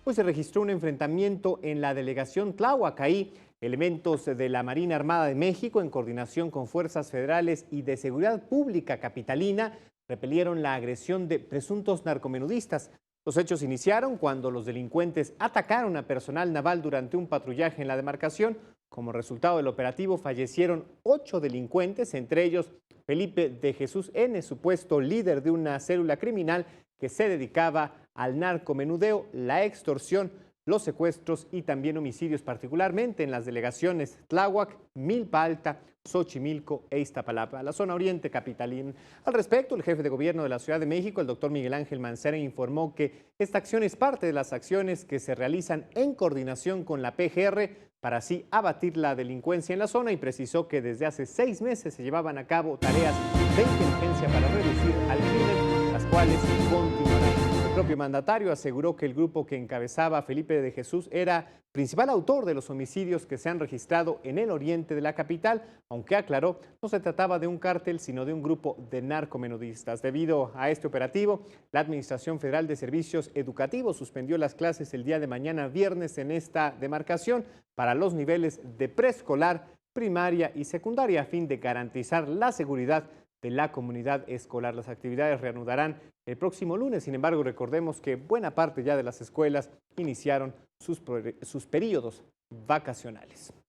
pues se registró un enfrentamiento en la delegación Tláhuac. Ahí, elementos de la Marina Armada de México, en coordinación con fuerzas federales y de seguridad pública capitalina, repelieron la agresión de presuntos narcomenudistas. Los hechos iniciaron cuando los delincuentes atacaron a personal naval durante un patrullaje en la demarcación. Como resultado del operativo fallecieron 8 delincuentes, entre ellos Felipe de Jesús N., supuesto líder de una célula criminal que se dedicaba al narcomenudeo, la extorsión, los secuestros y también homicidios, particularmente en las delegaciones Tláhuac, Milpa Alta, Xochimilco e Iztapalapa, la zona oriente capitalina. Al respecto, el jefe de gobierno de la Ciudad de México, el doctor Miguel Ángel Mancera, informó que esta acción es parte de las acciones que se realizan en coordinación con la PGR para así abatir la delincuencia en la zona, y precisó que desde hace 6 meses se llevaban a cabo tareas de inteligencia para reducir al crimen, las cuales continuarán. El propio mandatario aseguró que el grupo que encabezaba Felipe de Jesús era principal autor de los homicidios que se han registrado en el oriente de la capital, aunque aclaró no se trataba de un cártel, sino de un grupo de narcomenudistas. Debido a este operativo, la Administración Federal de Servicios Educativos suspendió las clases el día de mañana viernes en esta demarcación para los niveles de preescolar, primaria y secundaria, a fin de garantizar la seguridad de la comunidad escolar. Las actividades reanudarán el próximo lunes. Sin embargo, recordemos que buena parte ya de las escuelas iniciaron sus periodos vacacionales.